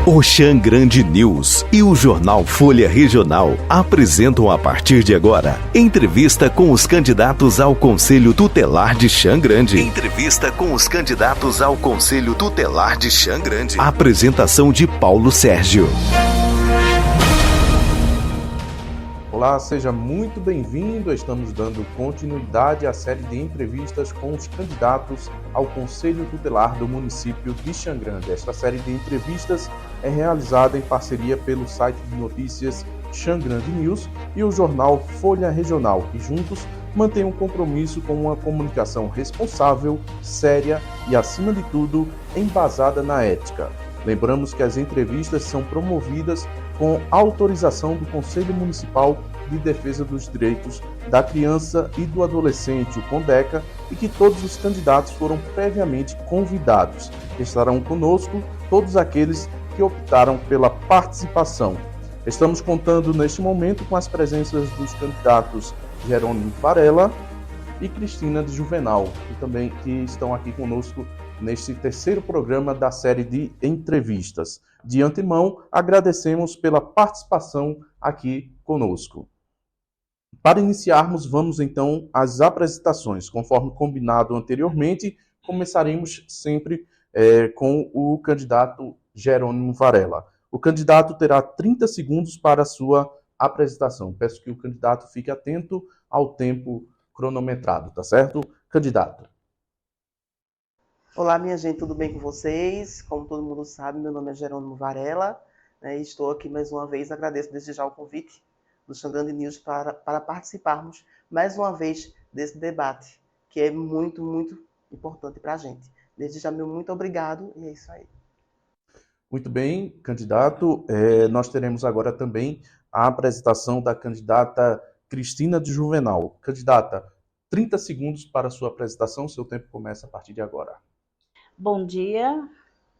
O Xangrande News e o jornal Folha Regional apresentam a partir de agora entrevista com os candidatos ao Conselho Tutelar de Xangrande. Entrevista com os candidatos ao Conselho Tutelar de Xangrande. Apresentação de Paulo Sérgio. Olá, seja muito bem-vindo. Estamos dando continuidade à série de entrevistas com os candidatos ao Conselho Tutelar do município de Xangrande. Esta série de entrevistas é realizada em parceria pelo site de notícias Xangrande News e o jornal Folha Regional, que juntos mantêm um compromisso com uma comunicação responsável, séria e, acima de tudo, embasada na ética. Lembramos que as entrevistas são promovidas com autorização do Conselho Municipal de Defesa dos Direitos da Criança e do Adolescente, o CONDECA, e que todos os candidatos foram previamente convidados. Estarão conosco todos aqueles que optaram pela participação. Estamos contando neste momento com as presenças dos candidatos Jerônimo Varela e Cristina de Juvenal, que estão aqui conosco neste terceiro programa da série de entrevistas. De antemão, agradecemos pela participação aqui conosco. Para iniciarmos, vamos então às apresentações. Conforme combinado anteriormente, começaremos sempre com o candidato Jerônimo Varela. O candidato terá 30 segundos para a sua apresentação. Peço que o candidato fique atento ao tempo cronometrado, tá certo? Candidato. Olá, minha gente, tudo bem com vocês? Como todo mundo sabe, meu nome é Jerônimo Varela, né, e estou aqui mais uma vez, agradeço desde já o convite do Xangrande News para participarmos mais uma vez desse debate, que é muito, muito importante para a gente. Desde já, meu muito obrigado, e é isso aí. Muito bem, candidato. Nós teremos agora também a apresentação da candidata Cristina de Juvenal. Candidata, 30 segundos para a sua apresentação, seu tempo começa a partir de agora. Bom dia,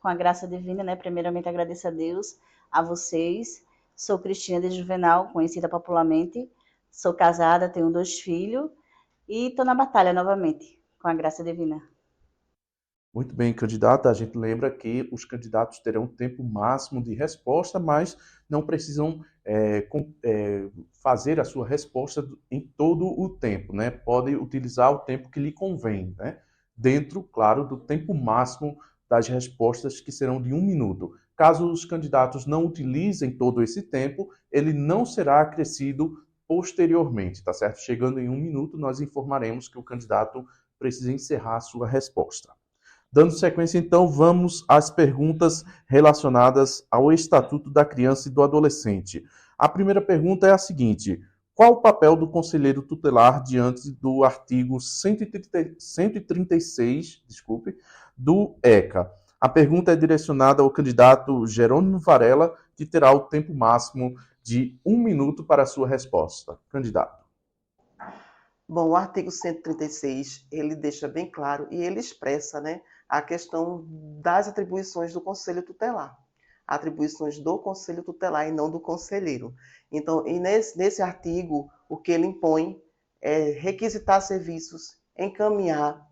com a graça divina, né? Primeiramente agradeço a Deus, a vocês. Sou Cristina de Juvenal, conhecida popularmente. Sou casada, tenho 2 filhos e estou na batalha novamente, com a graça divina. Muito bem, candidata. A gente lembra que os candidatos terão tempo máximo de resposta, mas não precisam fazer a sua resposta em todo o tempo, né? Pode utilizar o tempo que lhe convém, né? Dentro, claro, do tempo máximo das respostas, que serão de 1 minuto. Caso os candidatos não utilizem todo esse tempo, ele não será acrescido posteriormente, tá certo? Chegando em 1 minuto, nós informaremos que o candidato precisa encerrar a sua resposta. Dando sequência, então, vamos às perguntas relacionadas ao Estatuto da Criança e do Adolescente. A primeira pergunta é a seguinte: qual o papel do conselheiro tutelar diante do artigo 136, do ECA? A pergunta é direcionada ao candidato Jerônimo Varela, que terá o tempo máximo de 1 minuto para a sua resposta. Candidato. Bom, o artigo 136, ele deixa bem claro e ele expressa, né, a questão das atribuições do Conselho Tutelar. Atribuições do Conselho Tutelar e não do conselheiro. Então, e nesse artigo, o que ele impõe é requisitar serviços, encaminharmos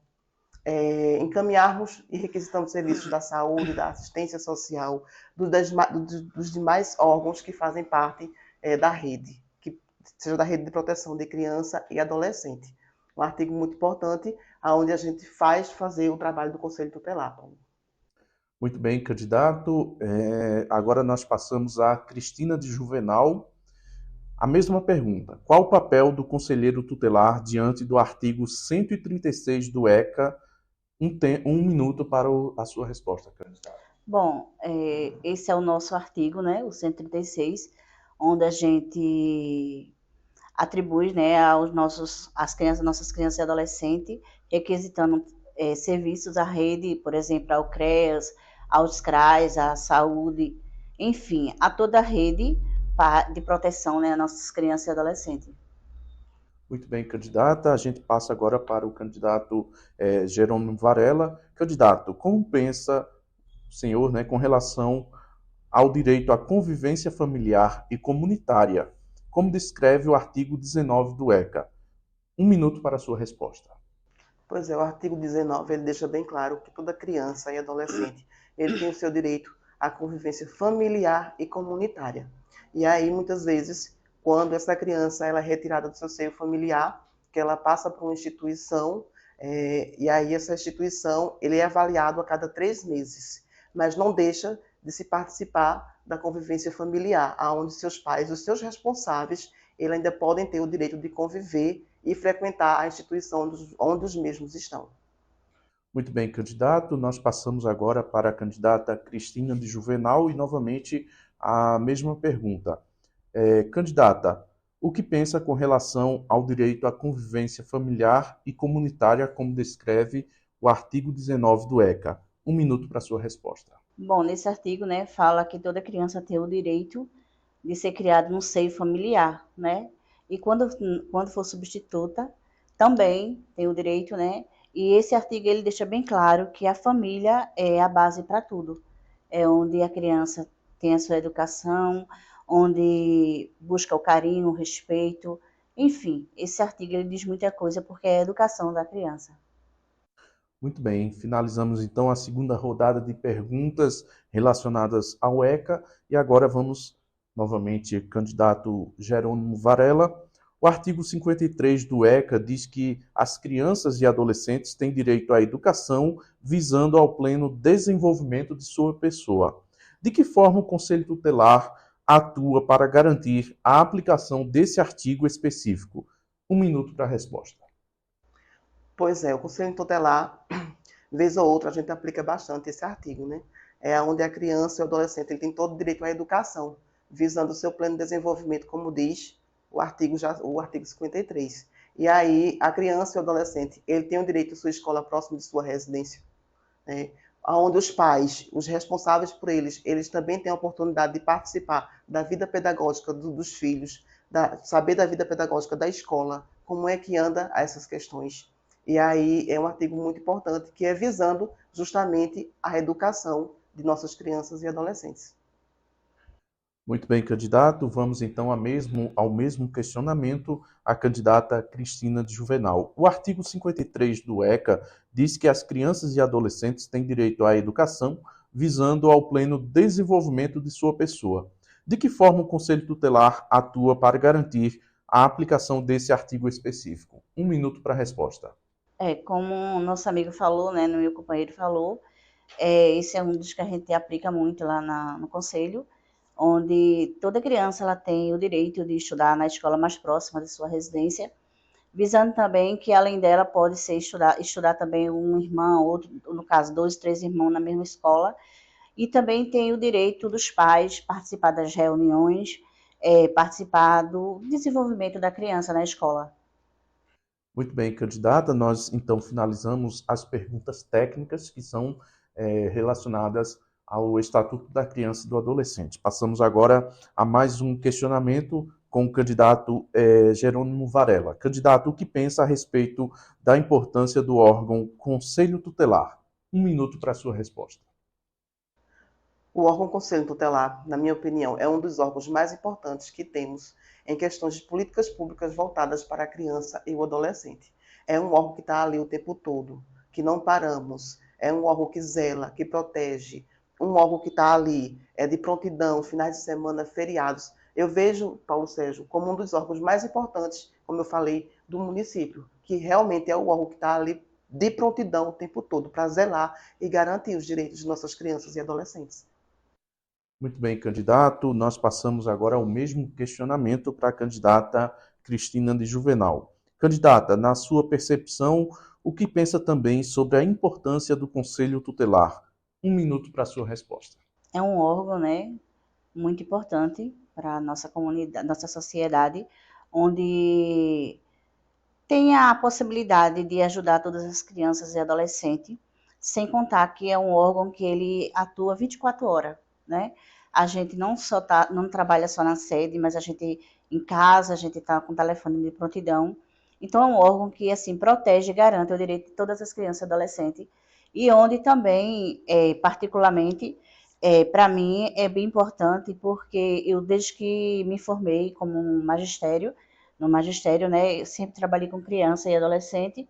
e requisitamos serviços da saúde, da assistência social, dos demais órgãos que fazem parte da rede, que seja da rede de proteção de criança e adolescente. Um artigo muito importante, onde a gente fazer o trabalho do Conselho Tutelar. Muito bem, candidato. Agora nós passamos a Cristina de Juvenal. A mesma pergunta. Qual o papel do conselheiro tutelar diante do artigo 136 do ECA? 1 minuto para a sua resposta, candidato. Bom, esse é o nosso artigo, né? O 136, onde a gente atribui, né, nossas crianças e adolescentes, requisitando serviços à rede, por exemplo, ao CREAS, aos CRAs, à saúde, enfim, a toda a rede de proteção, né, a nossas crianças e adolescentes. Muito bem, candidata. A gente passa agora para o candidato Jerônimo Varela. Candidato, como pensa o senhor, né, com relação ao direito à convivência familiar e comunitária? Como descreve o artigo 19 do ECA? 1 minuto para a sua resposta. Pois é, o artigo 19 ele deixa bem claro que toda criança e adolescente ele tem o seu direito a convivência familiar e comunitária. E aí, muitas vezes, quando essa criança ela é retirada do seu seio familiar, que ela passa para uma instituição, e aí essa instituição ele é avaliado a cada 3 meses, mas não deixa de se participar da convivência familiar, onde seus pais, os seus responsáveis, eles ainda podem ter o direito de conviver e frequentar a instituição onde os mesmos estão. Muito bem, candidato. Nós passamos agora para a candidata Cristina de Juvenal e, novamente, a mesma pergunta. Candidata, o que pensa com relação ao direito à convivência familiar e comunitária, como descreve o artigo 19 do ECA? 1 minuto para a sua resposta. Bom, nesse artigo, né, fala que toda criança tem o direito de ser criada num seio familiar, né? E quando for substituta, também tem o direito, né? E esse artigo ele deixa bem claro que a família é a base para tudo. É onde a criança tem a sua educação, onde busca o carinho, o respeito. Enfim, esse artigo ele diz muita coisa porque é a educação da criança. Muito bem, finalizamos então a segunda rodada de perguntas relacionadas ao ECA e agora vamos novamente, candidato Jerônimo Varela. O artigo 53 do ECA diz que as crianças e adolescentes têm direito à educação visando ao pleno desenvolvimento de sua pessoa. De que forma o Conselho Tutelar atua para garantir a aplicação desse artigo específico? 1 minuto para a resposta. Pois é, o Conselho Tutelar, vez ou outra, a gente aplica bastante esse artigo, né? É onde a criança e o adolescente ele tem todo o direito à educação, visando o seu pleno desenvolvimento, como diz o artigo 53. E aí, a criança e o adolescente, ele tem o direito à sua escola próxima de sua residência, né? Onde os pais, os responsáveis por eles também têm a oportunidade de participar da vida pedagógica dos filhos, saber da vida pedagógica da escola, como é que anda essas questões. E aí é um artigo muito importante que é visando justamente a educação de nossas crianças e adolescentes. Muito bem, candidato. Vamos então ao mesmo questionamento à candidata Cristina de Juvenal. O artigo 53 do ECA diz que as crianças e adolescentes têm direito à educação visando ao pleno desenvolvimento de sua pessoa. De que forma o Conselho Tutelar atua para garantir a aplicação desse artigo específico? 1 minuto para a resposta. Como o nosso amigo falou, né, meu companheiro falou, esse é um dos que a gente aplica muito lá no Conselho, onde toda criança ela tem o direito de estudar na escola mais próxima de sua residência, visando também que além dela pode ser estudar também um irmão, outro, no caso 2, 3 irmãos na mesma escola, e também tem o direito dos pais participar das reuniões, participar do desenvolvimento da criança na escola. Muito bem, candidata. Nós então finalizamos as perguntas técnicas que são relacionadas ao Estatuto da Criança e do Adolescente. Passamos agora a mais um questionamento com o candidato Jerônimo Varela. Candidato, o que pensa a respeito da importância do órgão Conselho Tutelar? 1 minuto para a sua resposta. O órgão Conselho Tutelar, na minha opinião, é um dos órgãos mais importantes que temos em questões de políticas públicas voltadas para a criança e o adolescente. É um órgão que está ali o tempo todo, que não paramos, é um órgão que zela, que protege, um órgão que está ali, de prontidão, finais de semana, feriados. Eu vejo, Paulo Sérgio, como um dos órgãos mais importantes, como eu falei, do município, que realmente é o órgão que está ali de prontidão o tempo todo, para zelar e garantir os direitos de nossas crianças e adolescentes. Muito bem, candidato. Nós passamos agora ao mesmo questionamento para a candidata Cristina de Juvenal. Candidata, na sua percepção, o que pensa também sobre a importância do Conselho Tutelar? 1 minuto para a sua resposta. É um órgão, né, muito importante para a nossa comunidade, nossa sociedade, onde tem a possibilidade de ajudar todas as crianças e adolescentes, sem contar que é um órgão que ele atua 24 horas, né? A gente não trabalha só na sede, mas a gente em casa, a gente está com o telefone de prontidão. Então é um órgão que assim protege e garante o direito de todas as crianças e adolescentes e onde também, particularmente, para mim é bem importante porque eu desde que me formei como no magistério, né, eu sempre trabalhei com criança e adolescente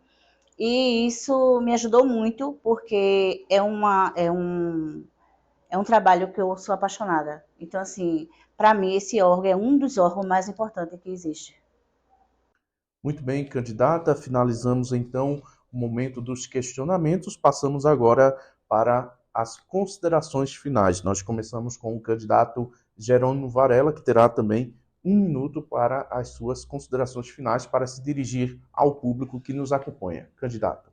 e isso me ajudou muito porque é um é um trabalho que eu sou apaixonada. Então, assim, para mim, esse órgão é um dos órgãos mais importantes que existe. Muito bem, candidata. Finalizamos então o momento dos questionamentos. Passamos agora para as considerações finais. Nós começamos com o candidato Jerônimo Varela, que terá também 1 minuto para as suas considerações finais, para se dirigir ao público que nos acompanha. Candidato.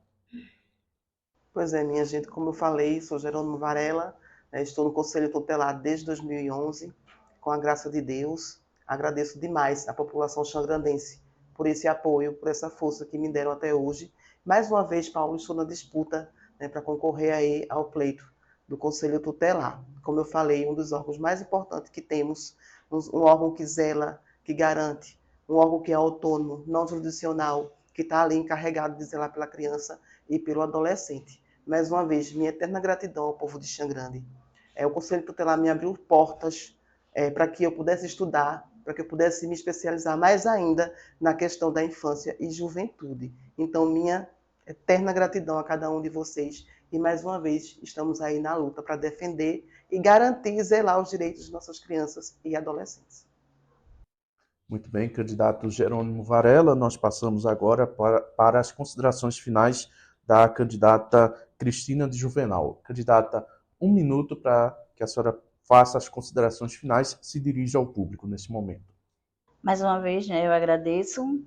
Pois é, minha gente, como eu falei, sou Jerônimo Varela, estou no Conselho Tutelar desde 2011, com a graça de Deus. Agradeço demais à população xangrandense por esse apoio, por essa força que me deram até hoje. Mais uma vez, Paulo, estou na disputa, para concorrer aí ao pleito do Conselho Tutelar. Como eu falei, um dos órgãos mais importantes que temos, um órgão que zela, que garante, um órgão que é autônomo, não jurisdicional, que está ali encarregado de zelar pela criança e pelo adolescente. Mais uma vez, minha eterna gratidão ao povo de Xangrande. O Conselho Tutelar me abriu portas para que eu pudesse estudar, para que eu pudesse me especializar mais ainda na questão da infância e juventude. Então, minha eterna gratidão a cada um de vocês. E, mais uma vez, estamos aí na luta para defender e garantir e zelar os direitos de nossas crianças e adolescentes. Muito bem, candidato Jerônimo Varela. Nós passamos agora para as considerações finais da candidata Cristina de Juvenal. Candidata, 1 minuto para que a senhora faça as considerações finais, se dirija ao público nesse momento. Mais uma vez, eu agradeço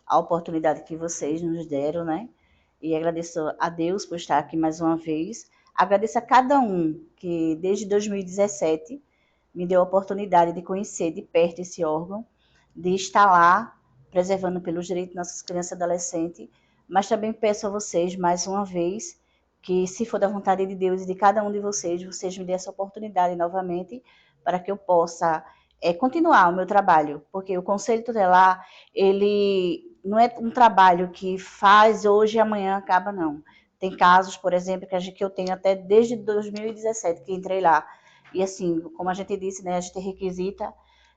a oportunidade que vocês nos deram, e agradeço a Deus por estar aqui mais uma vez. Agradeço a cada um que, desde 2017, me deu a oportunidade de conhecer de perto esse órgão, de estar lá, preservando pelos direitos de nossas crianças e adolescentes, mas também peço a vocês, mais uma vez, que, se for da vontade de Deus e de cada um de vocês me dêem essa oportunidade novamente, para que eu possa continuar o meu trabalho, porque o Conselho Tutelar, ele não é um trabalho que faz hoje e amanhã acaba, não. Tem casos, por exemplo, que eu tenho até desde 2017 que entrei lá. E assim, como a gente disse, a gente requisita,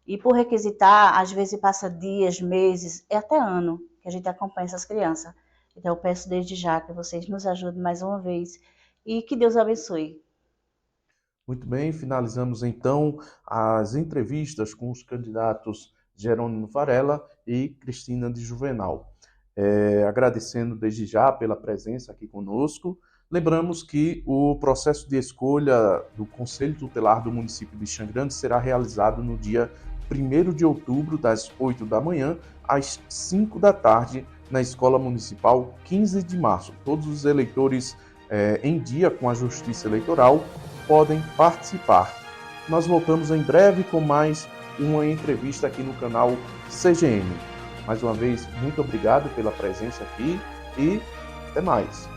e por requisitar, às vezes passa dias, meses, até ano, que a gente acompanha essas crianças. Então eu peço desde já que vocês nos ajudem mais uma vez e que Deus abençoe. Muito bem, finalizamos então as entrevistas com os candidatos Jerônimo Varela e Cristina de Juvenal. Agradecendo desde já pela presença aqui conosco. Lembramos que o processo de escolha do Conselho Tutelar do município de Xangrande será realizado no dia 1º de outubro, das 8 da manhã às 5 da tarde, na Escola Municipal 15 de março. Todos os eleitores em dia com a Justiça Eleitoral podem participar. Nós voltamos em breve com mais uma entrevista aqui no canal CGN. Mais uma vez, muito obrigado pela presença aqui e até mais.